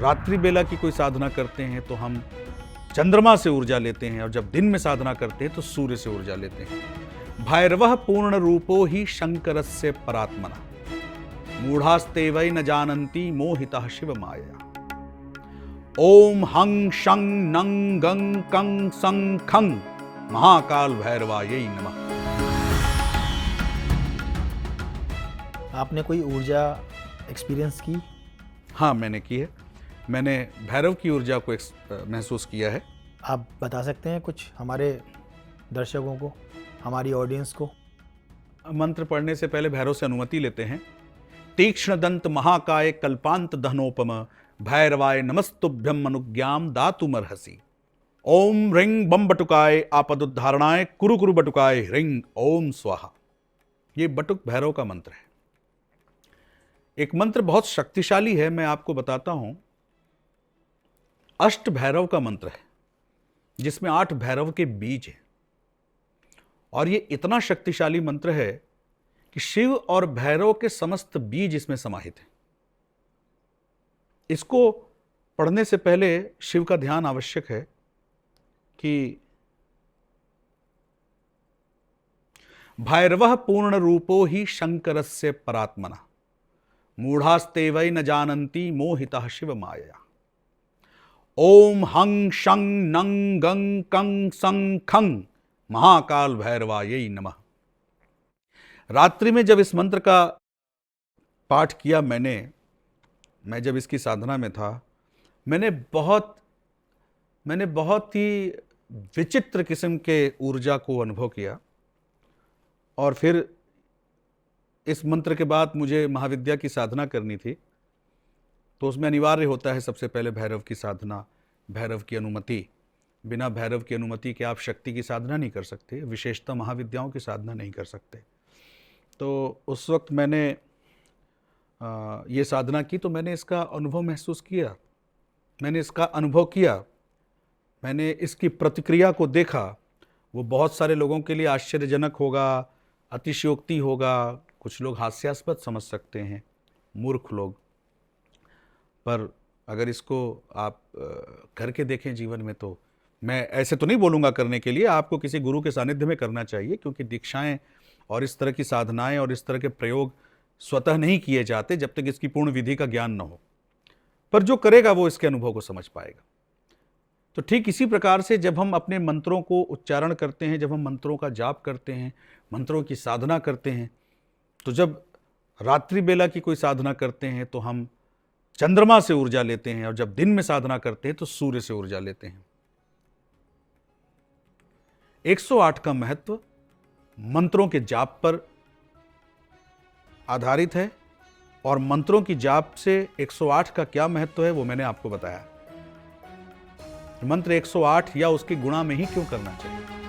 रात्रि बेला की कोई साधना करते हैं तो हम चंद्रमा से ऊर्जा लेते हैं, और जब दिन में साधना करते हैं तो सूर्य से ऊर्जा लेते हैं। भैरवः पूर्ण रूपो ही शंकरस्य परात्मना, मूढ़ास्ते वै न जानन्ति मोहितः शिव माया। ओम हं शं नं गं कं सं खं महाकाल भैरवायै नमः। आपने कोई ऊर्जा एक्सपीरियंस की? हाँ, मैंने की है। मैंने भैरव की ऊर्जा को महसूस किया है। आप बता सकते हैं कुछ हमारे दर्शकों को, हमारी ऑडियंस को? मंत्र पढ़ने से पहले भैरव से अनुमति लेते हैं। तीक्ष्ण दंत महाकाय कल्पांत दहनोपम भैरवाय नमस्तुभ्यम अनुज्ञाम दातुमर्हसि। ओम रिंग बम बटुकाय आपदुद्धारणाय कुरु कुरु बटुकाय रिंग ओम स्वाहा। ये बटुक भैरव का मंत्र है। एक मंत्र बहुत शक्तिशाली है, मैं आपको बताता हूं। अष्ट भैरव का मंत्र है, जिसमें 8 भैरव के बीज हैं, और ये इतना शक्तिशाली मंत्र है कि शिव और भैरव के समस्त बीज इसमें समाहित हैं। इसको पढ़ने से पहले शिव का ध्यान आवश्यक है कि भैरवः पूर्ण रूपो ही शंकरस्य परात्मना, मूढ़ास्ते वै न जानन्ति मोहितः शिव माया। ओम हं शं नं गं कं सं खं महाकाल भैरवायै नमः। रात्रि में जब इस मंत्र का पाठ किया मैं जब इसकी साधना में था, मैंने बहुत ही विचित्र किस्म के ऊर्जा को अनुभव किया। और फिर इस मंत्र के बाद मुझे महाविद्या की साधना करनी थी, तो उसमें अनिवार्य होता है सबसे पहले भैरव की साधना, भैरव की अनुमति। बिना भैरव की अनुमति के आप शक्ति की साधना नहीं कर सकते, विशेषतः महाविद्याओं की साधना नहीं कर सकते। तो उस वक्त मैंने ये साधना की, तो मैंने इसका अनुभव महसूस किया, मैंने इसका अनुभव किया, मैंने इसकी प्रतिक्रिया को देखा। वो बहुत सारे लोगों के लिए आश्चर्यजनक होगा, अतिशयोक्ति होगा, कुछ लोग हास्यास्पद समझ सकते हैं, मूर्ख लोग। पर अगर इसको आप करके देखें जीवन में, तो मैं ऐसे तो नहीं बोलूँगा करने के लिए, आपको किसी गुरु के सानिध्य में करना चाहिए, क्योंकि दीक्षाएं और इस तरह की साधनाएं और इस तरह के प्रयोग स्वतः नहीं किए जाते जब तक इसकी पूर्ण विधि का ज्ञान न हो। पर जो करेगा वो इसके अनुभव को समझ पाएगा। तो ठीक इसी प्रकार से जब हम अपने मंत्रों को उच्चारण करते हैं, जब हम मंत्रों का जाप करते हैं, मंत्रों की साधना करते हैं, तो जब रात्रि बेला की कोई साधना करते हैं तो हम चंद्रमा से ऊर्जा लेते हैं, और जब दिन में साधना करते हैं तो सूर्य से ऊर्जा लेते हैं। 108 का महत्व मंत्रों के जाप पर आधारित है, और मंत्रों की जाप से 108 का क्या महत्व है वो मैंने आपको बताया। मंत्र 108 या उसकी गुणा में ही क्यों करना चाहिए।